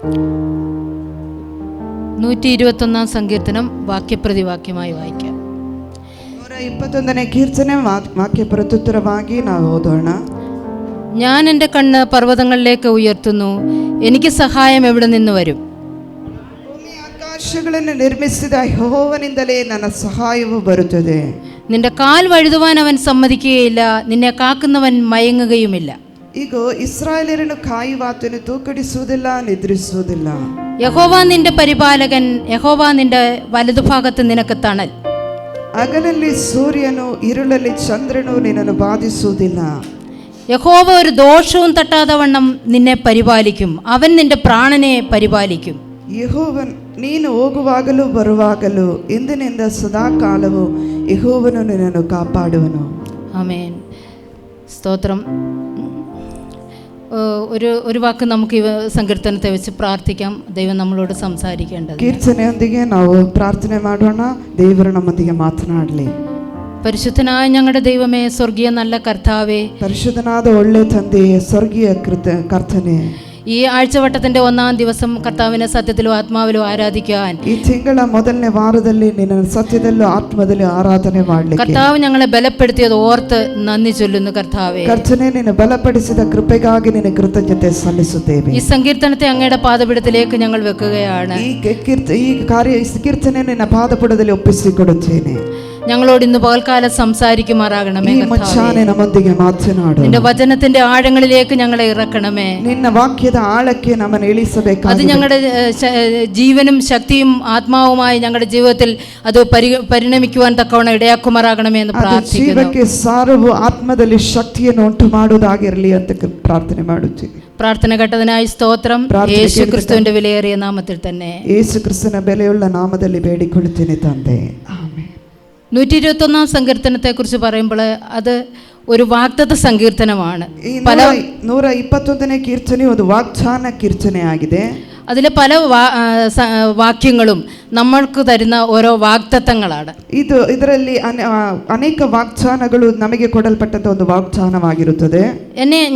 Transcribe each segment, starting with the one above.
121 സങ്കീർത്തനം വാക്യപ്രതിവാക്യമായി വായിക്കാം. 121 കീർത്തനം വാക്യപ്രത്യുത്തരವಾಗಿ ನಾವು ಓದೋಣ. ഞാൻ എൻ്റെ കണ്ണ് പർവ്വതങ്ങളിലേക്ക് ഉയർത്തുന്നു, എനിക്ക് സഹായം എവിടെ നിന്ന് വരും? ಭೂಮಿ ಆಕಾಶಗಳನ್ನು ನಿರ್ಮಿಸಿದ ಯೆಹೋವನಿಂದಲೇ ನನ್ನ ಸಹಾಯವು ಬರುತ್ತದೆ. നിന്റെ കാൽ വഴുതുവാൻ അവൻ സമ്മതിക്കുകയില്ല, നിന്നെ കാക്കുന്നവൻ മയങ്ങുകയുമില്ല. ಈಗ ಇಸ್ರಾಯೇಲರನ್ನು ಕಾಯುವಾತನು ತೂಕಡಿಸುವುದಿಲ್ಲ, ನಿದ್ರಿಸುವುದಿಲ್ಲ. യഹോവ നിന്റെ പരിപാലകൻ, യഹോവ നിന്റെ വലതുഭാഗത്ത് നിനക്ക് തണൽ. ಹಗಲಲ್ಲಿ ಸೂರ್ಯನು ഇരുളಲ್ಲಿ ചന്ദ്രನು ನಿನ್ನನ್ನು ಬಾಧಿಸುವುದಿಲ್ಲ. യഹോവ ഒരു ദോഷവും തട്ടാതെ വണ്ണം നിന്നെ പരിപാലിക്കും, അവൻ നിന്റെ പ്രാണനെ പരിപാലിക്കും. ಯೆಹೋವನ್ ನೀನು ಹೋಗುವಾಗಲೂ ಬರುವಾಗಲೂ ಇಂದಿನಿಂದ ಸದಾಕಾಲವೂ ಯೆಹೋವನು ನಿನ್ನನ್ನು ಕಾಪಾಡುವನು. ആമേൻ. സ്തോത്രം. ഒരു വാക്ക് നമുക്ക് ഈ സങ്കീർത്തനത്തെ വെച്ച് പ്രാർത്ഥിക്കാം. ദൈവം നമ്മളോട് സംസാരിക്കേണ്ടത്. കീർത്തനയൊಂದಿಗೆ ನಾವು ಪ್ರಾರ್ಥನೆ ಮಾಡೋಣ. ದೇವರು ನಮ್ಮೊಂದಿಗೆ ಮಾತನಾಡಲಿ. പരിശുദ്ധനായ ഞങ്ങളുടെ ദൈവമേ, സ്വർഗീയ നല്ല കർത്താവേ, ಪರಿಶುದ್ಧನಾದ ಒಳ್ಳೆ ತಂದೆಯೇ, ಸ್ವರ್ಗೀಯ ಕರ್ತನೇ, ഈ ആഴ്ചവട്ടത്തിന്റെ 1-ാം ദിവസം കർത്താവിനെ സത്യത്തിലും ആത്മാവിലും ആരാധിക്കാൻ ഈ തിങ്കള ಮೊದಲನೇ ವಾರದಲ್ಲಿ ನಿನ್ನನ್ನು ಸತ್ಯದಲ್ಲೂ ಆತ್ಮದಲ್ಲೂ ಆರಾಧನೆ ಮಾಡಲಿಕ್ಕೆ കർത്താവ് ഞങ്ങളെ ബലപ്പെടുത്തിയത് ഓർത്ത് നന്ദി ചൊല്ലുന്നു. കർത്താവേ, ಕರ್ತನೇ, ನಿನ್ನ ಬಲಪಡಿಸಿದ ಕೃಪೆಗಾಗಿ ನಿನ್ನ ಕೃತಜ್ಞತೆ ಸಲ್ಲಿಸುತ್ತೇವೆ. ഈ സങ്കീർത്തനത്തെ അങ്ങയുടെ പാദപീഠത്തിലേക്ക് ഞങ്ങൾ വെക്കുകയാണ്. ಈ ಕೀರ್ತನೆ ನಿನ್ನ ಪಾದಪುಟದಲ್ಲಿ ಒಪ್ಪಿಸಿಕೊಡುತ್ತೇನೆ. ഞങ്ങളോട് ഇന്ന് പകൽക്കാലം സംസാരിക്കുമാറാകണമേ. ನಮ್ಮೊಂದಿಗೆ ಮಾತನಾಡು. നിന്റെ വചനത്തിന്റെ ആഴങ്ങളിലേക്ക് ഞങ്ങളെ ഇറക്കണമേ. ನಿನ್ನ ವಾಕ್ಯದ ಆಳಕ್ಕೆ ನಮ್ಮನ್ನು ಇಳಿಸಬೇಕು. അത് ഞങ്ങളുടെ ജീവനും ശക്തിയും ആത്മാവുമായി ഞങ്ങളുടെ ജീവിതത്തിൽ അത് പരിണമിക്കുവാൻ തക്കവണ്ണം ഇടയാക്കുമാറാകണമേ എന്ന് പ്രാർത്ഥിക്കുന്നു. ಜೀವಕ್ಕೆ ಸಾರವು ಆತ್ಮದಲ್ಲಿ ಶಕ್ತಿಯನ್ನು ಉಂಟು ಮಾಡುವುದಾಗಿರಲಿ ಅಂತ ಪ್ರಾರ್ಥನೆ ಮಾಡುತ್ತೀವಿ. പ്രാർത്ഥന കേട്ടതിനായി സ്തോത്രം. യേശു ക്രിസ്തുവിന്റെ വിലയേറിയ നാമത്തിൽ തന്നെ. യേശു ക്രിസ്തുവിನ ಬೆಲೆಯುಳ್ಳ ನಾಮದಲ್ಲಿ ಬೇಡಿಕೊಳ್ಳುತ್ತೇನೆ ತಂದೆ. ಆಮೆನ್. 121 സങ്കീർത്തനത്തെ കുറിച്ച് പറയുമ്പോൾ അത് ഒരു വാഗ്ദത്ത സങ്കീർത്തനമാണ്. 121 കീർത്തನೆ ಒಂದು ವಾಗ್ದಾನ ಕೀರ್ತನೆ ಆಗಿದೆ. അതിലെ പല വാക്യങ്ങളും നമ്മൾക്ക് തരുന്ന ഓരോ വാഗ്ദത്തങ്ങളാണ്. ಇದರಲ್ಲಿ ಅನೇಕ ವಾಗ್ದಾನಗಳು ನಮಗೆ ಕೊಡಲ್ಪಟ್ಟಂತ ಒಂದು ವಾಗ್ದಾನವಾಗಿರುತ್ತದೆ.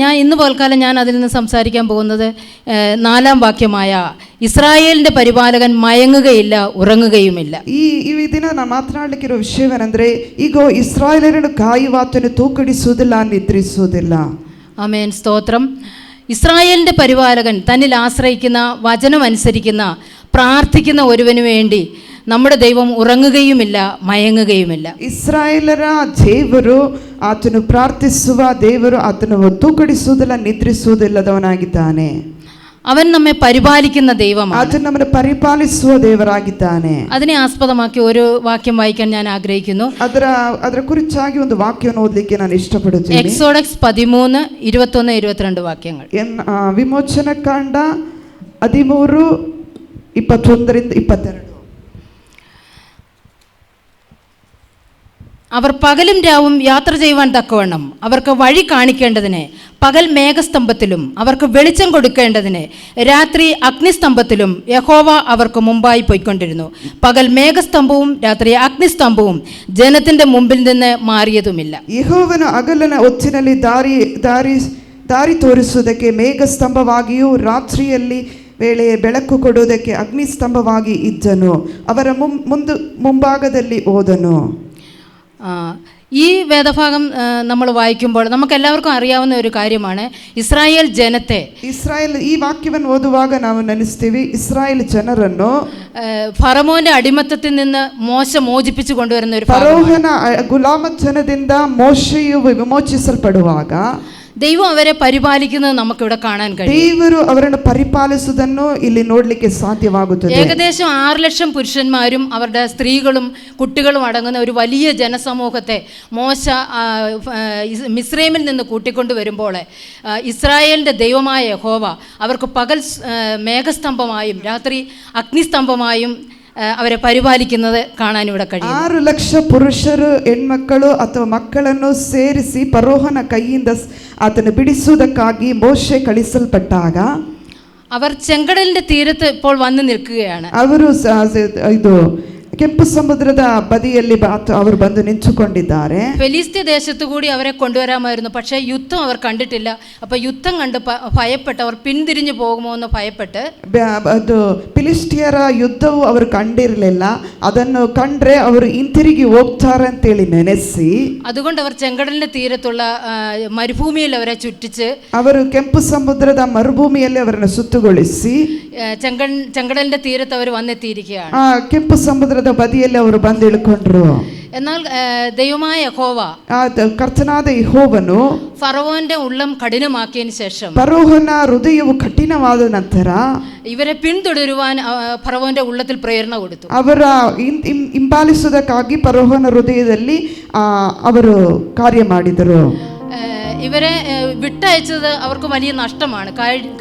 ഞാൻ ഇന്ന് പോൽക്കാലം ഞാൻ അതിൽ നിന്ന് സംസാരിക്കാൻ പോകുന്നത് 4-ാം വാക്യമായ ഇസ്രായേലിന്റെ പരിപാലകൻ മയങ്ങുകയില്ല, ഉറങ്ങുകയുമില്ല. ಈ ದಿನ ನಾನು ಮಾತನಾಡಲಿಕ್ಕಿರೋ ವಿಷಯವೇನೆಂದರೆ, ಈಗ ಇಸ್ರಾಯೇಲರನ್ನು ಕಾಯುವಾತನು ತೂಕಡಿಸುವುದಿಲ್ಲ, ನಿದ್ರಿಸುವುದಿಲ್ಲ. ആമേൻ. സ്തോത്രം. ഇസ്രായേലിന്റെ പരിപാലകൻ തന്നിൽ ആശ്രയിക്കുന്ന, വചനമനുസരിക്കുന്ന, പ്രാർത്ഥിക്കുന്ന ഒരുവന് വേണ്ടി നമ്മുടെ ദൈവം ഉറങ്ങുകയുമില്ല, മയങ്ങുകയുമില്ല. ಇಸ್ರಾಯೇಲರ ದೇವರು ಆತನು ಪ್ರಾರ್ಥಿಸುವ ದೇವರು, ಆತನು ತೂಕಡಿಸುವುದಿಲ್ಲ, ನಿದ್ರಿಸುವುದಿಲ್ಲದವನಾಗಿದ್ದಾನೆ. അവൻ നമ്മെ പരിപാലിക്കുന്ന ദൈവമാണ്. ಆತನು ನಮ್ಮನ್ನು ಪರಿಪಾಲಿಸುವ ದೇವರಾಗಿದ್ದಾನೆ. അതിനെ ആസ്പദമാക്കി ഒരു വാക്യം വായിക്കാൻ ഞാൻ ആഗ്രഹിക്കുന്നു. ಅದರ ಕುರಿತಾಗಿ ಒಂದು ವಾಕ್ಯವನ್ನು ಓದಲಿಕ್ಕೆ ನಾನು ಇಷ್ಟಪಡುತ್ತೇನೆ. എക്സോഡക്സ് 13, 21, 22 വാക്യങ്ങൾ. ವಿಮೋಚನ ಕಾಂಡ 13, 21 to 22. അവർ പകലും രാവും യാത്ര ചെയ്യുവാൻ തക്കവണ്ണം അവർക്ക് വഴി കാണിക്കേണ്ടതിന് പകൽ മേഘസ്തംഭത്തിലും അവർക്ക് വെളിച്ചം കൊടുക്കേണ്ടതിന് രാത്രി അഗ്നിസ്തംഭത്തിലും യഹോവ അവർക്ക് മുമ്പായി പോയിക്കൊണ്ടിരുന്നു. പകൽ മേഘസ്തംഭവും രാത്രി അഗ്നിസ്തംഭവും ജനത്തിന്റെ മുമ്പിൽ നിന്ന് മാറിയതുമില്ല. ಯೆಹೋವನು ಹಗಲಿನ ಹೊತ್ತಿನಲ್ಲಿ ದಾರಿ ತೋರಿಸುವುದಕ್ಕೆ ಮೇಘಸ್ತಂಭವಾಗಿಯೂ ರಾತ್ರಿಯಲ್ಲಿ ವೇಳೆ ಬೆಳಕು ಕೊಡುವುದಕ್ಕೆ ಅಗ್ನಿಸ್ತಂಭವಾಗಿ ಇದ್ದನು. ಅವರ ಮುಂಭಾಗದಲ್ಲಿ ಹೋದನು. ഈ വേദഭാഗം നമ്മൾ വായിക്കുമ്പോൾ നമുക്ക് എല്ലാവർക്കും അറിയാവുന്ന ഒരു കാര്യമാണ്, ഇസ്രായേൽ ജനത്തെ, ഈ വാക്യವನ್ನು ಓದುವಾಗ ನಾವು ನೆನೆಸ್ತೀವಿ, ഇസ്രായേൽ ಜನರನ್ನು ഫറവോന്റെ അടിമത്തത്തിൽ നിന്ന് മോശ മോചിപ്പിച്ചു കൊണ്ടുവരുന്ന ഒരു ಫರೋಹನ ಗುಲಾಮತನದಿಂದ ಮೋಶೆಯು ವಿಮೋಚಿಸಲ್ಪಡುವಾಗ ദൈവം അവരെ പരിപാലിക്കുന്നത് നമുക്കിവിടെ കാണാൻ കഴിയും. ದೇವರು ಅವರನ್ನು ಪರಿಪಾಲಿಸುವುದನ್ನು ಇಲ್ಲಿ ನೋಡಲಿಕ್ಕೆ ಸಾಧ್ಯವಾಗುತ್ತದೆ. ഏകദേശം 6 ലക്ഷം പുരുഷന്മാരും അവരുടെ സ്ത്രീകളും കുട്ടികളും അടങ്ങുന്ന ഒരു വലിയ ജനസമൂഹത്തെ മോശ മിസ്രൈമിൽ നിന്ന് കൂട്ടിക്കൊണ്ടുവരുമ്പോൾ ഇസ്രായേലിൻ്റെ ദൈവമായ യഹോവ അവർക്ക് പകൽ മേഘസ്തംഭമായും രാത്രി അഗ്നിസ്തംഭമായും അവരെ പരിപാലിക്കുന്നത് കാണാൻ ഇവിടെ കഴിയും. 6 ಲಕ್ಷ ಪುರುಷರು, ಹೆಣ್ಮಕ್ಕಳು ಅಥವಾ ಮಕ್ಕಳನ್ನು ಸೇರಿಸಿ ಫರೋಹನ ಕೈಯಿಂದ ಆತನು ಬಿಡಿಸುವುದಕ್ಕಾಗಿ ಮೋಶೆ ಕಳಿಸಲ್ಪಟ್ಟಾಗ അവർ ചെങ്കടലിന്റെ തീരത്ത് ഇപ്പോൾ വന്ന് നിൽക്കുകയാണ്. ಅವರು ಇದು ಕೆಂಪು ಸಮುದ್ರದ ಬದಿಯಲ್ಲಿ ಅವರು ಬಂದು ನಿಂತುಕೊಂಡಿದ್ದಾರೆ. ഫെലിസ്ത്യ ദേശത്തു കൂടി അവരെ കൊണ്ടുവരാമായിരുന്നു, പക്ഷേ യുദ്ധം അവർ കണ്ടിട്ടില്ല. അപ്പൊ യുദ്ധം കണ്ട് ഭയപ്പെട്ട് അവർ പിന്തിരിഞ്ഞു പോകുമോ എന്ന് ഭയപ്പെട്ട് ಅದು ಫಿಲಿಸ್ಟಿಯರ ಯುದ್ಧವು ಅವರು ಕಂಡಿರಲಿಲ್ಲ. ಅದನ್ನು ಕಂಡ್ರೆ ಅವರು ಹಿಂತಿರುಗಿ ಹೋಗ್ತಾರೆ ಅಂತೇಳಿ ನೆನೆಸಿ അതുകൊണ്ട് അവർ ചെങ്കടലിന്റെ തീരത്തുള്ള മരുഭൂമിയിൽ അവരെ ചുറ്റിച്ച് ಅವರು ಕೆಂಪು ಸಮುದ್ರದ ಮರುಭೂಮಿಯಲ್ಲಿ ಅವರನ್ನು ಸುತ್ತುಗೊಳಿಸಿ ചെങ്കടലിന്റെ തീരത്ത് അവർ വന്നെത്തിയിരിക്കുകയാണ്. ಕೆಂಪು ಸಮುದ್ರದ ಬದಿಯಲ್ಲಿ ಅವರು ಬಂದು ಇಳ್ಕೊಂಡ್ರು. എന്നാൽ ദൈവമായ യഹോവ, ಕರ್ತನಾದ ಯೆಹೋವನು ഫറവോന്റെ ഉള്ളം കഠിനമാക്കിയതിനു ശേഷം, ಫರೋಹನ ಹೃದಯವು ಕಠಿಣವಾದ ನಂತರ ഇവരെ പിന്തുടരുവാൻ ഫറവോന്റെ ഉള്ളത്തിൽ പ്രേരണ കൊടുത്തു. ಅವರ ಹಿಂಬಾಲಿಸುವುದಕ್ಕಾಗಿ ಫರೋಹನ ಹೃದಯದಲ್ಲಿ ಅವರು ಕಾರ್ಯ ಮಾಡಿದರು. ഇവരെ വിട്ടയച്ചത് അവർക്ക് വലിയ നഷ്ടമാണ്.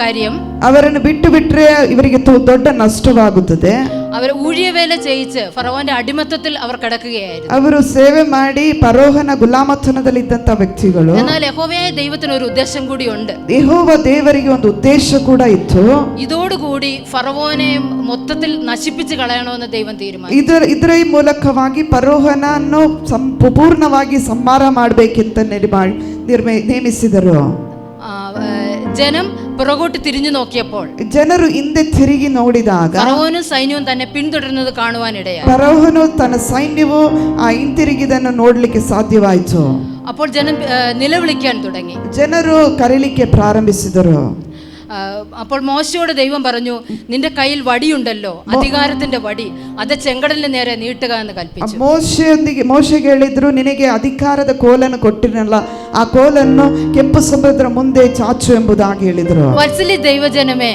കാര്യം ಅವರನ್ನು ಬಿಟ್ಟರೆ ಇವರಿಗೆ ದೊಡ್ಡ ನಷ್ಟವಾಗುತ್ತದೆ. അവർ ഊഴിയവേല ചെയ്യിച്ച് ഫറവോന്റെ അടിമത്തത്തിൽ അവർ കിടക്കുകയായിരുന്നു. ಅವರು ಸೇವೆ ಮಾಡಿ ಫರೋಹನ ಗುಲಾಮತನದಲ್ಲಿದ್ದಂತ ವ್ಯಕ್ತಿಗಳು. എന്നാൽ യഹോവയായ ദൈവത്തിന് ഒരു ഉദ്ദേശം കൂടി ഉണ്ട്. ಯೆಹೋವ ದೇವರಿಗೆ ಒಂದು ಉದ್ದೇಶ ಕೂಡ ಇತ್ತು. ഇതോടുകൂടി ഫറവോനെ മൊത്തത്തിൽ നശിപ്പിച്ച് കളയണമെന്ന് ദൈവം തീരുമാനിച്ചു. ಇದರ ಮೂಲಕವಾಗಿ ಫರೋಹನನ್ನು ಸಂಪೂರ್ಣವಾಗಿ ಸಂಹಾರ ಮಾಡಬೇಕೆಂತ ನೇಮಿಸಿದರು. ജനം പുറകോട്ട് തിരിഞ്ഞു നോക്കിയപ്പോൾ ಜನರು ಹಿಂದೆ ತಿರುಗಿ ನೋಡಿದಾಗ ഫറവോനും സൈന്യവും തന്നെ പിന്തുടരുന്നത് കാണുവാനിടയായി. ಫರೋಹನು ತನ್ನ ಸೈನ್ಯವು ಹಿಂತಿರುಗಿದನ್ನು ನೋಡಲಿಕ್ಕೆ ಸಾಧ್ಯವಾಯಿತು. അപ്പോൾ ജനം നിലവിളിക്കാൻ തുടങ്ങി. ಜನರು ಕರೀಲಿಕ್ಕೆ ಪ್ರಾರಂಭಿಸಿದರು. അപ്പോൾ മോശയോട് ദൈവം പറഞ്ഞു, നിന്റെ കയ്യിൽ വടിയുണ്ടല്ലോ, അധികാരത്തിന്റെ വടി, അത് ചെങ്കടലിന് നേരെ നീട്ടുക എന്ന് കൽപ്പിച്ചു. ಮೋಶೆಗೆ ಹೇಳಿದ್ರು, ನಿನಗೆ ಅಧಿಕಾರದ ಕೋಲನ್ನು ಕೊಟ್ಟಿರಲ್ಲ, ಆ ಕೋಲನ್ನು ಕೆಂಪು ಸಮುದ್ರ ಮುಂದೆ ಚಾಚು ಎಂಬುದಾಗಿ ಹೇಳಿದ್ರು. വത്സല്യ ദൈവജനമേ,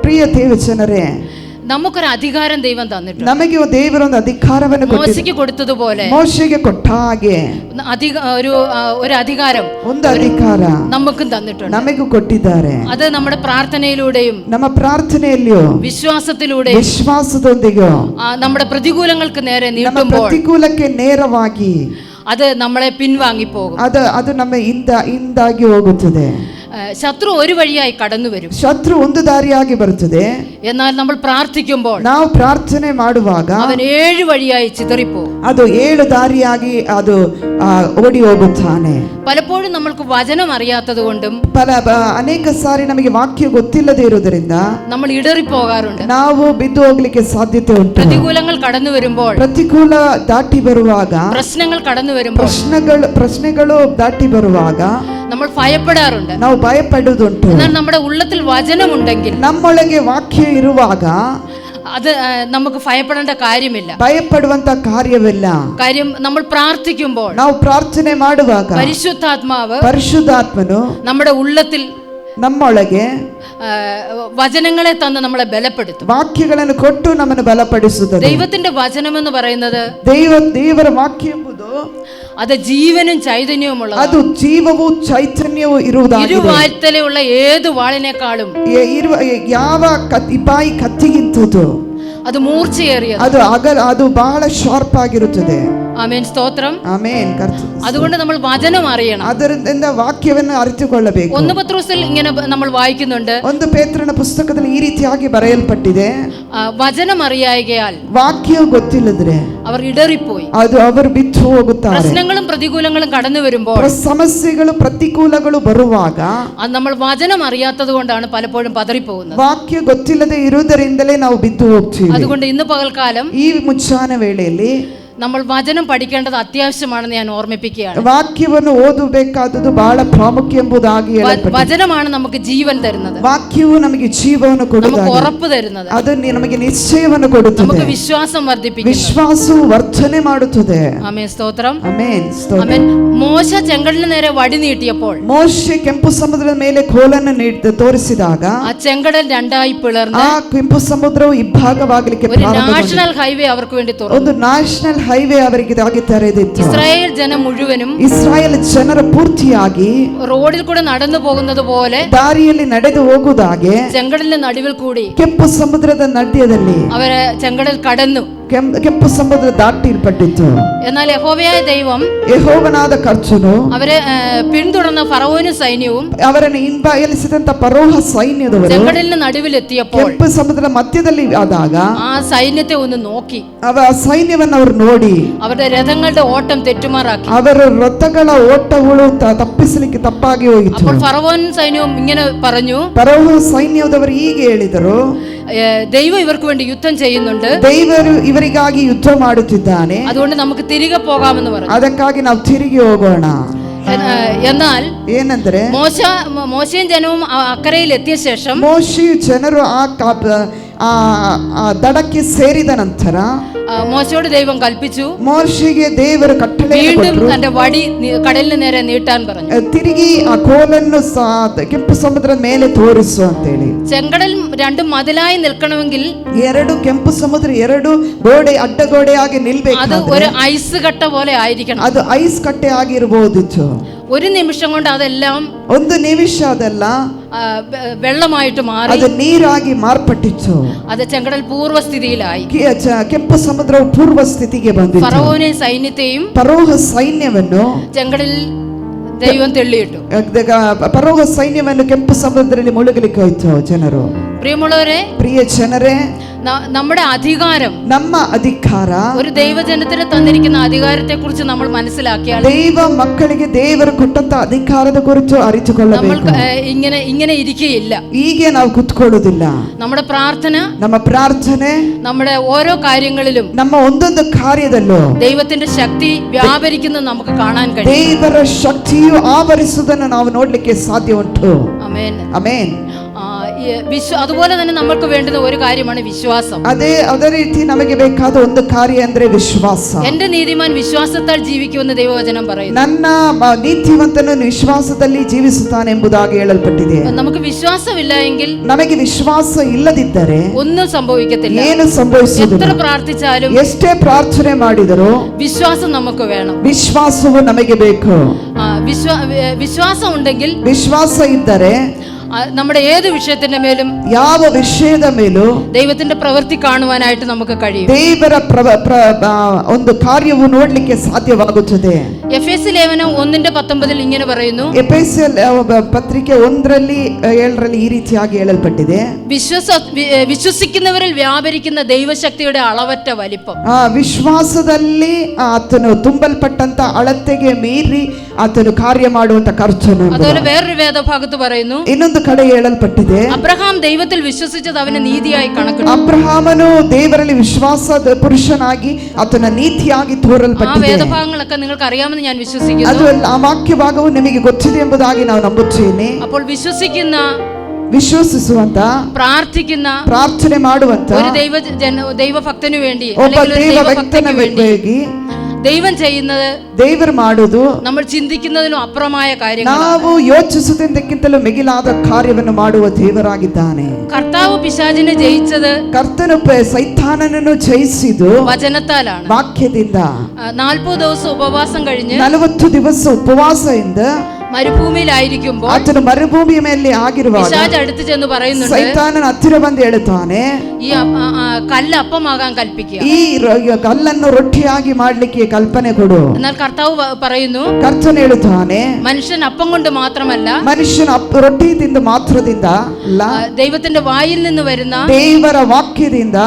ಪ್ರಿಯ ದೇವಜನರೇ, നമുക്കൊരു അധികാരം ദൈവം തന്നിട്ടുണ്ട്. ನಮಗೆ ದೇವರೊಂದು ಅಧಿಕಾರವನ್ನು മോശയ്ക്ക് കൊടുത്തതുപോലെ ಮೋಶೆಗೆ ಕೊಟ್ಟ ಹಾಗೆ ഒരു അധികാരം, ಒಂದು ಅಧಿಕಾರ നമുക്കും തന്നിട്ടുണ്ട്. ನಮಗೂ ಕೊಟ್ಟಿದ್ದಾರೆ. അത് നമ്മുടെ പ്രാർത്ഥനയിലൂടെയും ನಮ್ಮ ಪ್ರಾರ್ಥನೆಯಲ್ಲಿಯೂ വിശ്വാസത്തിലൂടെയും ವಿಶ್ವಾಸದೊಂದಿಗೂ നമ്മുടെ പ്രതികൂലങ്ങൾക്ക് നേരെ ನಮ್ಮ നീട്ടുമ്പോൾ ಪ್ರತಿಕೂಲಕ್ಕೆ ನೇರವಾಗಿ അത് നമ്മളെ പിൻവാങ്ങിപ്പോകും. ಅದು ನಮ್ಮ ಹಿಂದಾಗಿ ಹೋಗುತ್ತದೆ. ശത്രു ഒരു വഴിയായി കടന്നു വരും. ಶತ್ರು ಒಂದು ದಾರಿಯಾಗಿ ಬರುತ್ತದೆ. എന്നാൽ നമ്മൾ പ്രാർത്ഥിക്കുമ്പോൾ ನಾವು ಪ್ರಾರ್ಥನೆ ಮಾಡುವಾಗ അവൻ 7 വഴിയായി ചിതറിപ്പോകും. ಅದು 7 ದಾರಿಯಾಗಿ ಅದು ಓಡಿ ಹೋಗುತ್ತಾನೆ. പലപ്പോഴും നമ്മൾക്ക് വചനം അറിയാത്തത് കൊണ്ടും ಅನೇಕ ಸಾರಿ ನಮಗೆ ವಾಕ್ಯ ಗೊತ್ತಿಲ್ಲದೆ ಇರುವುದರಿಂದ നമ്മൾ ഇടറിപ്പോകാറുണ്ട്. ನಾವು ಬಿದ್ದು ಹೋಗ್ಲಿಕ್ಕೆ ಸಾಧ್ಯತೆ ಉಂಟು. പ്രതികൂലങ്ങൾ കടന്നു വരുമ്പോൾ, ಪ್ರತಿಕೂಲ ದಾಟಿ ಬರುವಾಗ, പ്രശ്നങ്ങൾ കടന്നു വരുമ്പോൾ, ಪ್ರಶ್ನೆಗಳು ದಾಟಿ ಬರುವಾಗ നമ്മൾ ഭയപ്പെടാറുണ്ട്. ನಾವು ಭಯಪಡುವುದುಂಟು. എന്നാൽ നമ്മുടെ ഉള്ളത്തിൽ വചനമുണ്ടെങ്കിൽ, ನಮ್ಮೊಳಗೆ ವಾಕ್ಯ ಇರುವಾಗ അത് നമുക്ക് ഭയപ്പെടേണ്ട കാര്യമില്ല. ಭಯಪಡುವಂತ ಕಾರ್ಯವಿಲ್ಲ. കാര്യം നമ്മൾ പ്രാർത്ഥിക്കുമ്പോൾ, ನಾವು ಪ್ರಾರ್ಥನೆ ಮಾಡುವಾಗ ಪರಿಶುದ್ಧಾತ್ಮನು നമ്മുടെ ഉള്ളത്തിൽ ನಮ್ಮೊಳಗೆ വചനങ്ങളെ തന്ന് നമ്മളെ ബലപ്പെടുത്തും. ವಾಕ್ಯಗಳನ್ನು ಕೊಟ್ಟು ನಮ್ಮನ್ನು ಬಲಪಡಿಸುತ್ತದೆ. ദൈവത്തിന്റെ വചനം എന്ന് പറയുന്നത്, ದೇವರ ವಾಕ್ಯ ಎಂಬುದು അത് ജീവനും ചൈതന്യവുമുള്ള, ಅದು ಜೀವವೂ ಚೈತನ್ಯವೂ ಇರುವುದಾಗಿದೆ. ഇരുവായ്ത്തലയുള്ള ഏത് വാളിനേക്കാളും, ಯಾವ ಬಾಯಿ ಕತ್ತಿಗಿಂತದ್ದು, ಅದು ಮೂರ್ಛೆಯೇറിയത്, ಅದು ಬಹಳ ಶಾರ್ಪ್ ಆಗಿರುತ್ತದೆ. ಆಮೆನ್, ಸ್ತೋത്രം, ಆಮೆನ್. അതുകൊണ്ട് നമ്മൾ വചനം അറിയണം. ಅದರಿಂದ ವಾಕ್ಯವನ್ನು ಅರಿತುಕೊಳ್ಳಬೇಕು. 1 പത്രോസിൽ ഇങ്ങനെ നമ്മൾ വായിക്കുന്നുണ്ട്, 1 ಪೇತ್ರನ ಪುಸ್ತಕದಲ್ಲಿ ಈ ರೀತಿಯಾಗಿ ಬರೆಯಲ್ಪಟ್ಟಿದೆ, വചനം അറിയായകയാൽ ವಾಕ್ಯ ಗೊತ್ತಿಲ್ಲದ್ರೆ അവർ ഇടറിപ്പോയി, ಅವರು ಬಿದ್ದು ಹೋಗುತ್ತಾರೆ. പ്രശ്നങ്ങളും പ്രതികൂലങ്ങളും കടന്നു വരുമ്പോൾ, ಸಮಸ್ಯೆಗಳು ಪ್ರತಿಕೂಲಗಳು ಬರುವಾಗ നമ്മൾ വചനം അറിയാത്തത് കൊണ്ടാണ് പലപ്പോഴും പതറിപ്പോകുന്നത്. ವಾಕ್ಯ ಗೊತ್ತಿಲ್ಲದೆ ಇರುವುದರಿಂದಲೇ ನಾವು ಬಿದ್ದು ಹೋಗ್ತೀವಿ. അതുകൊണ്ട് ഇന്ന് പകൽക്കാലം ಈ ಮುಚ್ಚಾನ ವೇಳೆಯಲ್ಲಿ നമ്മൾ വചനം പഠിക്കേണ്ടത് അത്യാവശ്യമാണെന്ന് ഞാൻ ഓർമ്മിപ്പിക്കുകയാണ്. ವಾಕ್ಯವನ್ನು ಓದಬೇಕಾದದ್ದು ಬಹಳ ಪ್ರಾಮುಖ್ಯ ಎಂಬುದಾಗಿ വചനമാണ് നമുക്ക് ജീവൻ തരുന്നത്. ವಾಕ್ಯವು ನಮಗೆ ಜೀವವನ್ನು ಕೊಡುತ್ತದೆ, നമുക്ക് ഉറപ്പ് തരുന്നത്, ಅದು ನಮಗೆ ನಿಶ್ಚಯವನ್ನು ಕೊಡುತ್ತದೆ, നമുക്ക് വിശ്വാസം വർദ്ധിപ്പിക്കുന്നു, ವಿಶ್ವಾಸವು ವರ್ಧನೆ ಮಾಡುತ್ತದೆ. ആമേൻ, സ്തോത്രം, ಆಮೆನ್, ആമേൻ. മോശ ചെങ്കടലിന് നേരെ വടി നീട്ടിയപ്പോൾ, ಮೋಶೆ ಕೆಂಪು ಸಮುದ್ರದ ಮೇಲೆ ಕೋಲನ್ನು ತೋರಿಸಿದಾಗ ആ ചെങ്കടൽ രണ്ടായി പിളർന്ന് ಆ ಕೆಂಪು ಸಮುದ್ರವು ಇಬ್ಬಾಗವಾಗಲಿಕ್ಕೆ ഒരു നാഷണൽ ഹൈവേ അവർക്ക് വേണ്ടി തുറന്നു. ಒಂದು ನ್ಯಾಷನಲ್ ಹೈವೇ ಅವರಿಗೆ ತೆರೆದಿತ್ತು. ഇസ്രായേൽ ജനം മുഴുവനും, ಇಸ್ರಾಯೇಲ್ ಜನರ ಪೂರ್ತಿಯಾಗಿ റോഡിൽ കൂടെ നടന്നു പോകുന്നത് പോലെ ದಾರಿಯಲ್ಲಿ ನಡೆದು ಹೋಗುವುದಾಗೆ ചെങ്കടലിന്റെ നടുവിൽ കൂടി ಕೆಂಪು ಸಮುದ್ರದ ನಡ್ಯದಲ್ಲಿ അവരെ ചെങ്കടൽ കടന്നു. ಕೆಂಪು ಸಮುದ್ರ ದಾಟಿಲ್ಪಟ್ಟಿತು. എന്നാൽ യഹോവയായ ദൈവം ಯೆಹೋವನಾದ ಕರ್ತನು അവരെ പിന്തുടർന്ന ഫറവോനും സൈന്യവും ಅವರನ್ನು ಹಿಂಬಾಲಿಸಿದಂತ ಫರೋಹ ಸೈನ್ಯದವರು ചെങ്കടലിന് നടുവിലെത്തിയപ്പോൾ ಕೆಂಪು ಸಮುದ್ರದ ಮಧ್ಯದಲ್ಲಿ ಆದಾಗ ആ സൈന്യത്തെ ഒന്ന് നോക്കി ಆ ಸೈನ್ಯವನ್ನು ಅವರು ನೋಡಿ അവരുടെ രഥങ്ങളുടെ ഓട്ടം തെറ്റുമാറാക്കി. ಅವರ ರಥಗಳ ಓಟಗಳು ತಪ್ಪಿಸಲಿಕ್ಕೆ ತಪ್ಪಾಗಿ ಹೋಯಿತು. അപ്പോൾ ഫറവോൻ സൈന്യവും ഇങ്ങനെ പറഞ്ഞു, ಫರೋಹ ಸೈನ್ಯದವರು ಹೀಗೆ ಹೇಳಿದರು, ദൈവം ഇവർക്ക് വേണ്ടി യുദ്ധം ചെയ്യുന്നുണ്ട്, ದೇವರು ಇವರಿಗಾಗಿ ಯುದ್ಧ ಮಾಡುತ್ತಿದ್ದಾನೆ, അതുകൊണ്ട് നമുക്ക് തിരികെ പോകാമെന്ന് പറഞ്ഞു. ಅದಕ್ಕಾಗಿ ನಾವು ತಿರುಗಿ ಹೋಗೋಣ. എന്നാൽ ಏನಂದ್ರೆ മോശയും ജനവും അക്കരയിൽ എത്തിയ ശേഷം ಮೋಶೆಯು ಜನರು ಆ ದಡಕ್ಕೆ ಸೇರಿದ ನಂತರ മോശയോട് ദൈവം കൽപ്പിച്ചു, ಮೋಶೆಗೆ ದೇವರು ಕಟ್ಟಳೆ വീണ്ടും തന്റെ വടി കടലിന് നേരെ നീട്ടാൻ പറഞ്ഞു. ತಿರುಗಿ ಆ ಕೋಲನ್ನು ಕೆಂಪು ಸಮುದ್ರದ ಮೇಲೆ ತೋರಿಸು ಅಂತೇಳಿ. ചെങ്കടൽ രണ്ടും മതിലായി നിൽക്കണമെങ്കിൽ ಎರಡು ಕೆಂಪು ಸಮುದ್ರ ಎರಡು ಗೋಡೆ ಅಡ್ಡಗೋಡೆಯಾಗಿ അത് ನಿಲ್ಬೇಕು. ഒരു ഐസ് കട്ട പോലെ ആയിരിക്കണം. ಅದು ಐಸ್ ಕಟ್ಟೆ ಆಗಿರಬಹುದಿತ್ತು. ഒരു നിമിഷം കൊണ്ട് അതെല്ലാം ಒಂದು ನಿಮಿಷ ಅದಲ್ಲ, വെള്ളമായിട്ട് മാറി ಅದು ನೀರಾಗಿ ಮಾರ್ಪಟ್ಟಿತ್ತು. അത് ചെങ്കടൽ പൂർവ്വസ്ഥിതിയിലായി. ಕೆಂಪು ಸಮುದ್ರವು ಪೂರ್ವ ಸ್ಥಿತಿಗೆ ಬಂದಿತ್ತು. ഫറവോനെ സൈന്യത്തെയും ಫರೋಹ ಸೈನ್ಯವನ್ನು ചെങ്കടലിൽ ദൈവം തെള്ളിയിട്ടു. ಫರೋಹ ಸೈನ್ಯವನ್ನು ಕೆಂಪು ಸಮುದ್ರದಲ್ಲಿ ಮುಳುಗಲಿಕ್ಕೆ ಹೋಯ್ತು ಜನರು. പ്രിയമുള്ളവരെ, ಪ್ರಿಯ ಜನರೇ, നമ്മുടെ അധികാരം, ನಮ್ಮ ಅಧಿಕಾರ, ഒരു ദൈവജനത്തിന് തന്നിരിക്കുന്ന അധികാരത്തെ കുറിച്ച് നമ്മൾ മനസ്സിലാക്കിയാൽ ദൈവ മಕ್ಕಳಿಗೆ ದೇವರು ಕೊಟ್ಟಂತ ಅಧಿಕಾರದ ಕುರಿತು നമ്മൾ ಅರಿತುಕೊಳ್ಳಬೇಕು. ഇങ്ങനെ ഇരിക്കുകയില്ല. ಹೀಗೆ ನಾವು ಕುತ್ಕೊಳ್ಳುವುದಿಲ್ಲ. നമ്മുടെ പ്രാർത്ഥന, ನಮ್ಮ ಪ್ರಾರ್ಥನೆ, നമ്മുടെ ഓരോ കാര്യങ്ങളിലും ನಮ್ಮ ಒಂದೊಂದು ಕಾರ್ಯದಲ್ಲೂ ദൈവത്തിന്റെ ശക്തി വ്യാപരിക്കുന്നത് നമുക്ക് കാണാൻ കഴിയും. ದೇವರ ಶಕ್ತಿಯು ಆವರಿಸುವುದನ್ನು ನಾವು ನೋಡ್ಲಿಕ್ಕೆ ಸಾಧ್ಯ ಉಂಟು. ആമേൻ. ಆಮೆನ್. അതുപോലെ തന്നെ നമുക്ക് വേണ്ടുന്ന ഒരു കാര്യമാണ് വിശ്വാസം. ಅದೇ ರೀತಿ ನಮಗೆ ಬೇಕಾದ ಒಂದು ಕಾರ್ಯ ಅಂದ್ರೆ ವಿಶ್ವಾಸ. എന്റെ നീതിമാൻ വിശ്വാസത്താൽ ജീവിക്കുമെന്ന് ദൈവവചനം പറയുന്നു. ನನ್ನ ನೀತಿವಂತನು ವಿಶ್ವಾಸದಲ್ಲಿ ಜೀವಿಸುತ್ತಾನೆ ಎಂಬುದಾಗಿ ಹೇಳಲ್ಪಟ್ಟಿದೆ. നമുക്ക് വിശ്വാസമില്ല എങ്കിൽ, ನಮಗೆ ವಿಶ್ವಾಸ ಇಲ್ಲದಿದ್ದರೆ ഒന്നും സംഭവിക്കത്തില്ല. ಏನು ಸಂಭವಿಸುವುದಿಲ್ಲ. എത്ര പ്രാർത്ഥിച്ചാലും, ಎಷ್ಟೇ ಪ್ರಾರ್ಥನೆ ಮಾಡಿದರೂ വിശ്വാസം നമുക്ക് വേണം. ವಿಶ್ವಾಸವು ನಮಗೆ ಬೇಕು. വിശ്വാസം ഉണ്ടെങ്കിൽ, ವಿಶ್ವಾಸ ಇದ್ದರೆ നമ്മുടെ ഏത് വിഷയത്തിന്റെ മേലും, ಯಾವ ವಿಷಯದ ಮೇಲೂ ദൈവത്തിന്റെ പ്രവൃത്തി കാണുവാനായിട്ട് നമുക്ക് കഴിയും. ದೇವರ ಒಂದು ಕಾರ್ಯವು ನೋಡ್ಲಿಕ್ಕೆ ಸಾಧ್ಯವಾಗುತ್ತದೆ. എഫേസ്യ ലേഖനം 1:19 ഇങ്ങനെ പറയുന്നു, ಎಫೆಸ ಪತ್ರಿಕೆ 1:7 ಈ ರೀತಿಯಾಗಿ ಹೇಳಲ್ಪಟ್ಟಿದೆ, വിശ്വസിക്കുന്നവരിൽ വ്യാപരിക്കുന്ന ദൈവശക്തിയുടെ അളവറ്റ വലിപ്പം. ವಿಶ್ವಾಸದಲ್ಲಿ ಆತನು ತುಂಬಲ್ಪಟ್ಟಂತ ಅಳತೆಗೆ ಮೀರಿ ಆತನು ಕಾರ್ಯ ಮಾಡುವಂತ ಕರ್ತನು. അതുപോലെ വേറൊരു വേദഭാഗത്ത് പറയുന്നു, ಇನ್ನೊಂದು ಕಡೆ ಹೇಳಲ್ಪಟ್ಟಿದೆ, അബ്രഹാം ദൈവത്തിൽ വിശ്വസിച്ചത് അവന് നീതിയായി കണക്കിട്ടു. ಅಬ್ರಹಾಮನು ದೇವರಲ್ಲಿ ವಿಶ್ವಾಸದ ಪುರುಷನಾಗಿ ಆತನ ನೀತಿಯಾಗಿ ആ ತೋರಲ್ಪಟ್ಟಿದೆ. വേദഭാഗങ്ങളൊക്കെ നിങ്ങൾക്ക് അറിയാമെന്ന് ഞാൻ വിശ്വസിക്കുന്നു. ಅದು ಆ ವಾಕ್ಯ ಭಾಗವು ನಿಮಗೆ ಗೊತ್ತಿದೆ ಎಂಬುದಾಗಿ ನಾವು ನಂಬುತ್ತೇನೆ. അപ്പോൾ ವಿಶ್ವಸಿಸುವಂತ, പ്രാർത്ഥിക്കുന്ന, ಪ್ರಾರ್ಥನೆ ಮಾಡುವಂತ ഒരു ദൈവഭക്തനു വേണ്ടി, ಒಬ್ಬ ದೈವಭಕ್ತನ വേണ്ടി ദൈവം ചെയ്യുന്നത്, ದೇವರು ಮಾಡುವುದು നമ്മൾ ചിന്തിക്കുന്നതിലും അപ്പുറമായ കാര്യങ്ങളാണ്. ನಾವು ಯೋಚಿಸುವುದಕ್ಕಿಂತಲೂ ಮಿಗಿಲಾದ ಕಾರ್ಯವನ್ನು ಮಾಡುವ ದೇವರಾಗಿದ್ದಾನೆ. കർത്താവ് പിശാചിനെ ജയിച്ചത്, ಕರ್ತನು ಸೈತಾನನನ್ನು ಜಯಿಸಿದು വചനത്താലാണ്. ವಾಕ್ಯದಿಂದ 40 ദിവസം ഉപവാസം കഴിഞ്ഞ് 40 ದಿವಸ ಉಪವಾಸದಿಂದ മരുഭൂമിയിലായിരിക്കുമ്പോൾ ಆತನು ಮರುಭೂಮಿಯ ಮೇಲೆ ಆಗಿರುವಾಗ പിശാച് അടുത്ത് ചെന്ന് പറയുന്നുണ്ട്, ಸೈತಾನನ ಹತ್ತಿರ ಬಂದು ಹೇಳುತ್ತಾನೆ, ഈ കല്ല് അപ്പമാകാൻ കൽപ്പിക്കുക. ಈ ಕಲ್ಲನ್ನು ರೊಟ್ಟಿಯಾಗಿ ಮಾಡ್ಲಿಕ್ಕೆ ಕಲ್ಪನೆ ಕೊಡು. എന്നാൽ കർത്താവ് പറയുന്നു, ಕರ್ತನು ಹೇಳುತ್ತಾನೆ, മനുഷ്യൻ അപ്പം കൊണ്ട് മാത്രമല്ല, ಮನುಷ್ಯನ ರೊಟ್ಟಿ ತಿಂದು ಮಾತ್ರದಿಂದ ಅಲ್ಲ, ദൈവത്തിന്റെ വായിൽ നിന്ന് വരുന്ന ದೇವರ ವಾಕ್ಯದಿಂದ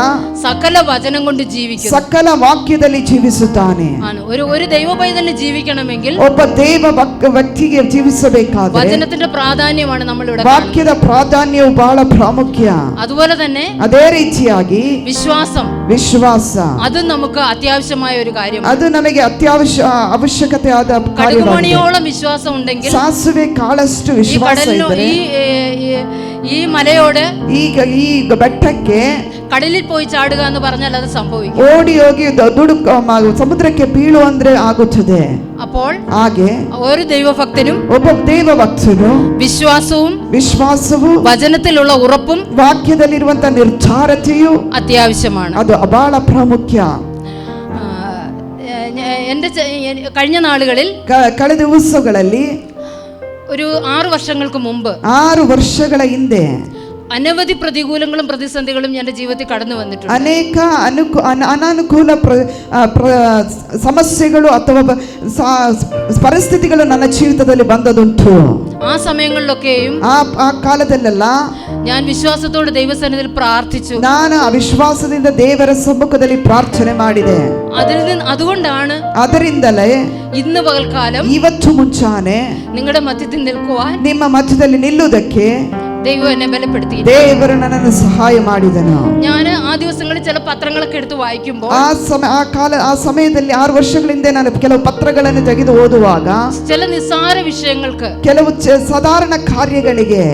സകല വചനം കൊണ്ട് ജീവിക്കുന്നു. ಸಕಲ ವಾಕ್ಯದಲ್ಲಿ ಜೀವಿಸುತ್ತಾನೆ. ഒരു ദൈവ പൈതലിന് ജീവിക്കണമെങ്കിൽ, ಒಬ್ಬ ದೇವ ವ್ಯಕ್ತಿಗೆ ಜೀವಿಸಬೇಕಾದರೆ വചനത്തിന്റെ പ്രാധാന്യമാണ് നമ്മൾ ഇവിടെ. ವಾಕ್ಯದ ಪ್ರಾಧಾನ್ಯವು ಬಹಳ ಪ್ರಾಮುಖ್ಯ. അതുപോലെ തന്നെ ಅದೇ ರೀತಿಯಾಗಿ ವಿಶ್ವಾಸ അതും നമുക്ക് അത്യാവശ്യമായ ഒരു കാര്യമാണ്. ಅದು ನಮಗೆ ಅವಶ್ಯಕತೆಯಾದ കടുകുമണിയോളം വിശ്വാസം ഉണ്ടെങ്കിൽ, ಸಾಸುವೆ ಕಾಳಷ್ಟು ವಿಶ್ವಾಸ ಇದ್ದರೆ, ഈ മലയോട്, ಈ ಬೆಟ್ಟಕ್ಕೆ കടലിൽ പോയി ചാടുക എന്ന് പറഞ്ഞാൽ അത് സംഭവിക്കും. ಓಡಿ ಹೋಗಿ ಸಮುದ್ರಕ್ಕೆ ಬೀಳು ಅಂದ್ರೆ ಆಗುತ್ತದೆ. അപ്പോൾ ಹಾಗೆ ഒരു ദൈവഭക്തനും ಒಬ್ಬ ದೇವಭಕ್ತನು ವಿಶ್ವಾಸವು വചനത്തിലുള്ള ഉറപ്പും ವಾಕ್ಯದಲ್ಲಿರುವಂತ ನಿರ್ಧಾರತೆಯು അത്യാവശ്യമാണ്. ಅದು ಬಹಳ ಪ್ರಾಮುಖ್ಯ. എന്റെ കഴിഞ്ഞ നാളുകളിൽ, ಕಳೆದ ದಿವಸಗಳಲ್ಲಿ, ഒരു 6 വർഷങ്ങൾക്ക് മുമ്പ്, 6 ವರ್ಷಗಳ ಹಿಂದೆ അനവധി പ്രതികൂലങ്ങളും പ്രതിസന്ധികളും എൻ്റെ ജീവിതത്തിൽ കടന്നു വന്നിട്ടുണ്ട്. ಅನೇಕ ಅನಾನುಕೂಲ ಸಮಸ್ಯೆಗಳು ಅಥವಾ ಪರಿಸ್ಥಿತಿಗಳು ನನ್ನ ಜೀವಿತದಲ್ಲಿ ಬಂದದುಂಟು. ആ സമയങ്ങളിലൊക്കെയും ಆ ಕಾಲದಲ್ಲೆಲ್ಲ ഞാൻ വിശ്വാസത്തോടെ ദൈവസന്നിധിയിൽ പ്രാർത്ഥിച്ചു. ನಾನು ಅವಿಶ್ವಾಸದಿಂದ ದೇವರ ಸಮ್ಮುಖದಲ್ಲಿ ಪ್ರಾರ್ಥನೆ ಮಾಡಿದೆ. അതുകൊണ്ടാണ് ಅದರಿಂದಲೇ ഇന്ന് പകൽക്കാലം ಇವತ್ತು ಮುಂಚಾನೆ നിങ്ങളുടെ മധ്യത്തിൽ നിൽക്കുവാൻ ನಿಮ್ಮ ಮಧ್ಯದಲ್ಲಿ ನಿಲ್ಲುವುದಕ್ಕೆ ദൈവം എന്നെ ബലപ്പെടുത്തി. ದೇವರು ನನ್ನನ್ನು ಸಹಾಯ ಮಾಡಿದನು. ഞാൻ ആ ദിവസങ്ങളിൽ ചില പത്രങ്ങളൊക്കെ എടുത്ത് വായിക്കുമ്പോൾ ಆ ಸಮಯದಲ್ಲಿ 6 ವರ್ಷಗಳ ಹಿಂದೆ ನಾನು ಕೆಲವು ಪತ್ರಗಳನ್ನು ತೆಗೆದು ಓದುವಾಗ ചില നിസ്സാര വിഷയങ്ങൾക്ക് ಕೆಲವು ಸಾಧಾರಣ ಕಾರ್ಯಗಳಿಗೆ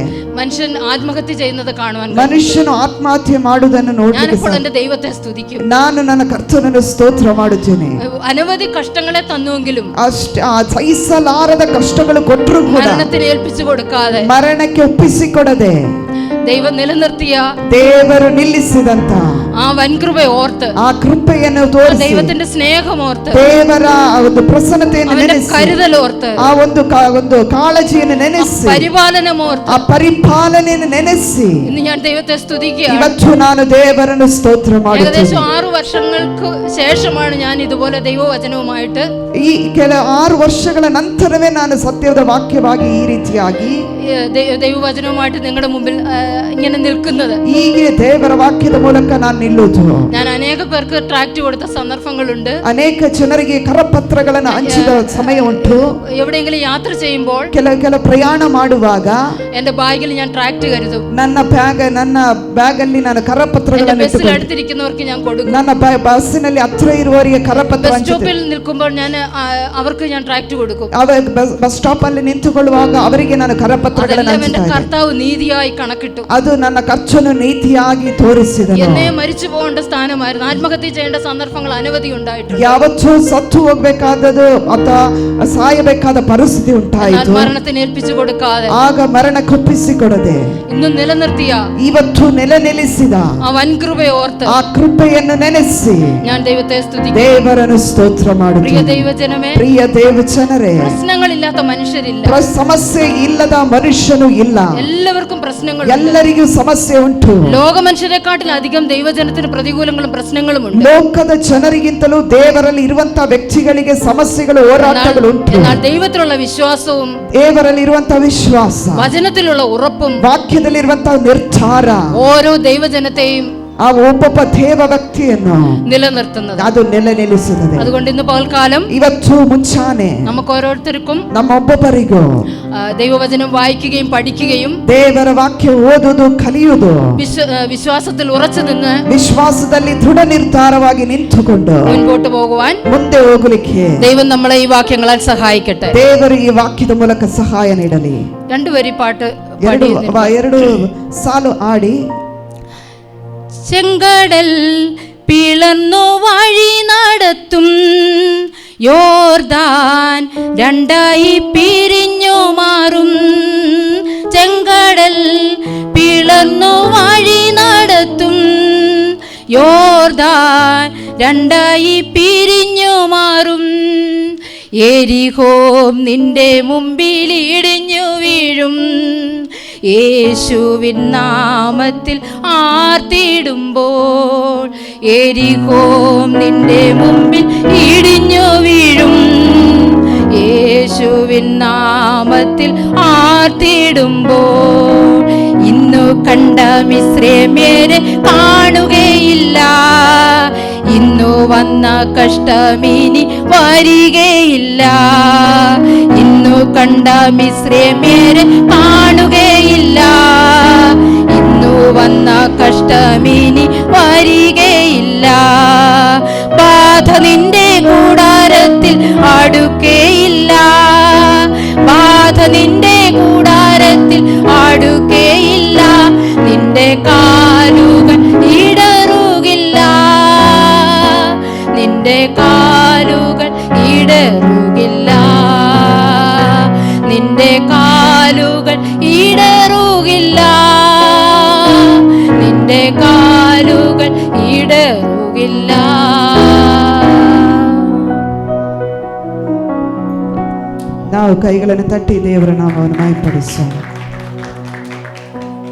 മനുഷ്യൻ ആത്മഹത്യ ചെയ്യുന്നത് കാണുവാൻ ಮನುಷ್ಯನು ಆತ್ಮಹತ್ಯೆ ಮಾಡುವುದನ್ನು ഞാനിപ്പോൾ എൻ്റെ ദൈവത്തെ സ്തുതിക്കും. ನಾನು ನನ್ನ ಕರ್ತನನ್ನು ಸ್ತೋತ್ರ ಮಾಡುತ್ತೇನೆ. അനവധി കഷ്ടങ്ങളെ തന്നുവെങ്കിലും ಸಹಿಸಲಾರದ ಕಷ್ಟಗಳು ಕೊಟ್ಟರು ಕೂಡ മരണത്തിന് ഏൽപ്പിച്ചു കൊടുക്കാതെ ಮರಣಕ್ಕೆ ಒಪ್ಪಿಸಿಕೊಡದೆ ദൈവം നിലനിർത്തിയ ದೇವರು ನಿಲ್ಲಿಸಿದಂತ ആ വൻകൃപ ഓർത്ത് ಆ ಕೃಪೆಯನ್ನು ತೋರಿಸಿ ദൈവത്തിന്റെ ಸ್ನೇಹം ഓർത്ത് ದೇವರ ಒಂದು ಪ್ರಸನ್ನತೆಯನ್ನು ನೆನೆಸಿ കരുതൽ ഓർത്ത് ಆ ಒಂದು ಕಾಳಜಿಯನ್ನು ನೆನೆಸಿ പരിപാലനം ഓർത്ത് ಆ ಪರಿಪಾಲನೆಯನ್ನು ನೆನೆಸಿ ഇന്ന് ഞാൻ ദൈവത്തെ സ്തുതിക്കുകയാണ്. ಇವತ್ತು ನಾನು ದೇವರನ್ನು ಸ್ತೋತ್ರ ಮಾಡುತ್ತೇನೆ. ഏകദേശം 6 വർഷങ്ങൾക്ക് ശേഷമാണ് ഞാൻ ഇതുപോലെ ദൈവവചനവുമായിട്ട് ಈ 6 ವರ್ಷಗಳ ನಂತರವೇ ನಾನು ಸತ್ಯದ ವಾಕ್ಯವಾಗಿ ಈ ರೀತಿಯಾಗಿ ദൈവവചനവുമായിട്ട് നിങ്ങളുടെ മുമ്പിൽ ഇങ്ങനെ നിൽക്കുന്നത്. ಹೀಗೆ ದೇವರ ವಾಕ್ಯದ ಮೂಲಕ ನಾನು ನಿಲ್ಲುವುದು. ഞാൻ അനേക പേർക്ക് ട്രാക്റ്റ് കൊടുത്ത സന്ദർഭങ്ങളുണ്ട്. ಅನೇಕ ಜನರಿಗೆ ಕರಪತ್ರಗಳನ್ನು ಹಂಚಿದ ಸಮಯ ಉಂಟು. എവിടെയെങ്കിലും യാത്ര ചെയ്യുമ്പോൾ ಕೆಲವು ಪ್ರಯಾಣ ಮಾಡುವಾಗ എന്റെ ബാഗിൽ ഞാൻ ട്രാക്റ്റ് കരുതും. ನನ್ನ ಬ್ಯಾಗ್ ಅಲ್ಲಿ ನಾನು ಕರಪತ್ರಗಳನ್ನು ബസ്സിൽ അടുത്തിരിക്കുന്നവർക്ക് ഞാൻ കൊടുക്കും. ನನ್ನ ಬಸ್ಸಿನಲ್ಲಿ ಹತ್ರ ಇರುವವರಿಗೆ ಕರಪತ್ರ ബസ് സ്റ്റോപ്പിൽ നിൽക്കുമ്പോൾ ഞാൻ അവർക്ക് ഞാൻ ട്രാക്റ്റ് കൊടുക്കും. ಬಸ್ ಸ್ಟಾಪ್ ಅಲ್ಲಿ ನಿಂತುಕೊಳ್ಳುವಾಗ ಅವರಿಗೆ ನಾನು ಕರಪತ್ರಗಳನ್ನು ಹಂಚುತ್ತೇನೆ. കർത്താവ് നീതിയായി കണക്കിട്ടു. ಅದು ನನ್ನ ಕರ್ತನು ನೀತಿಯಾಗಿ ತೋರಿಸಿದನು. എന്നെ മരിച്ചു പോകേണ്ട സ്ഥാനമായിരുന്നു. ആത്മഹത്യ ചെയ്യേണ്ട സന്ദർഭങ്ങൾ അനവധി ഉണ്ടായിട്ടുണ്ട്. ಯಾವತ್ತೂ ಸತ್ತು ಹೋಗಬೇಕಾದದು ಅಥವಾ ಸಾಯಬೇಕಾದ ಪರಿಸ್ಥಿತಿ ಉಂಟಾಯಿತು. മരണത്തിന് ഏൽപ്പിച്ചു കൊടുക്കാതെ ಆಗ ಮರಣಕ್ಕೆ ಒಪ್ಪಿಸಿಕೊಡದೆ ഇന്ന് നിലനിർത്തിയ ಇವತ್ತು ನೆಲೆಸಿದ ആ വൻകൃപ ഓർത്ത് ಆ ಕೃಪೆಯನ್ನು ನೆನೆಸಿ ഞാൻ ദൈവത്തെ സ്തുതിക്കുന്നു. ದೇವರನ್ನು ಸ್ತೋತ್ರ പ്രിയ ಮಾಡುತ್ತೇನೆ. ദൈവജനമേ, ಪ್ರಿಯ ದೇವಜನರೇ, പ്രശ്നങ്ങളില്ലാത്ത മനുഷ്യരില്ല. ಸಮಸ್ಯೆ ಇಲ್ಲದ ಮನುಷ್ಯನು ಇಲ್ಲ. എല്ലാവർക്കും പ്രശ്നങ്ങളുണ്ട്. ಎಲ್ಲರಿಗೂ ಸಮಸ್ಯೆ ಉಂಟು. ലോക മനുഷ്യരെക്കാട്ടിൽ അധികം ദൈവജനത്തിന് പ്രതികൂലങ്ങളും പ്രശ്നങ്ങളും ഉണ്ട്. ಲೋಕದ ಜನರಿಗಿಂತಲೂ ದೇವರಲ್ಲಿ ಇರುವಂತಹ ವ್ಯಕ್ತಿಗಳಿಗೆ ಸಮಸ್ಯೆಗಳು ಹೋರಾಟಗಳು ಉಂಟು. എന്നാൽ ദൈവത്തിലുള്ള വിശ്വാസവും ದೇವರಲ್ಲಿ ಇರುವಂತಹ ವಿಶ್ವಾಸ, വചനത്തിലുള്ള ഉറപ്പും ವಾಕ್ಯದಲ್ಲಿರುವಂತಹ ನಿರ್ಧಾರ ഓരോ ദൈവജനത്തെയും ಆ ಒಬ್ಬೊಬ್ಬ ದೇವ ವ್ಯಕ್ತಿಯನ್ನು നിലനിർത്തുന്നത്. ಅದು ನಿಲ್ಲಿಸುತ್ತದೆ. അതുകൊണ്ട് ഇന്ന് പകൽക്കാലം ಇವತ್ತು ಮುಂಚಾನೆ നമുക്ക് ഓരോരുത്തർക്കും ನಮ್ಮೊಬ್ಬೊಬ್ಬರಿಗೂ ദൈവവചനം വായിക്കുകയും പഠിക്കുകയും ದೇವರ ವಾಕ್ಯ ಓದುವುದು ಕಲಿಯುವುದು, വിശ്വാസത്തിൽ ഉറച്ചു നിന്ന് ವಿಶ್ವಾಸದಲ್ಲಿ ದೃಢ ನಿರ್ಧಾರವಾಗಿ ನಿಂತುಕೊಂಡು മുൻപോട്ട് പോകുവാൻ ಮುಂದೆ ಹೋಗಲಿಕ್ಕೆ ദൈവം നമ്മളെ ഈ വാക്യങ്ങളാൽ സഹായിക്കട്ടെ. ದೇವರು ಈ ವಾಕ್ಯದ ಮೂಲಕ ಸಹಾಯ ನೀಡಲಿ. 2 വരി പാട്ട് 2 ಸಾಲು ಆಡಿ. ചെങ്കടൽ പിളർന്നു വഴി നടത്തും, യോർദാൻ 2 പിരിഞ്ഞു മാറും. ചെങ്കടൽ പിളർന്നു വഴി നടത്തും, യോർദാൻ 2 പിരിഞ്ഞു മാറും. എരിഹോം നിന്റെ മുമ്പിൽ ഇടിഞ്ഞു വീഴും, യേശുവിൻ നാമത്തിൽ ആർത്തിടുമ്പോൾ. എരിഹോം നിന്റെ മുമ്പിൽ ഇടിഞ്ഞു വീഴും, യേശുവിൻ നാമത്തിൽ ആർത്തിടുമ്പോൾ. ഇന്നു കണ്ട മിസ്രൈമ്യരെ കാണുകയില്ല, ഇന്നു വന്ന കഷ്ടമിനി വരികയില്ല. ഇന്നു കണ്ട മിസ്രൈമ്യരെ കാണുകയില്ല, ഇന്നു വന്ന കഷ്ടമിനി വരികയില്ല. ബാധ നിന്റെ കൂടാരത്തിൽ അടുക്കയില്ല, ബാധ നിന്റെ കൂടാരത്തിൽ അടുക്കയില്ല. നിന്റെ കാലുകൾ ഇടറുകില്ല, നിന്റെ കാലുകൾ ഇടറുകില്ല, നിന്റെ കാലുകൾ ഇടറുകില്ല, നിന്റെ കാലുകൾ ഇടറുകില്ല. ನಾವು ಕೈಗಳನ್ನು ತಟ್ಟಿ ದೇವರ ನಾಮವನ್ನು ಮಹಿಮೆಪಡಿಸೋಣ.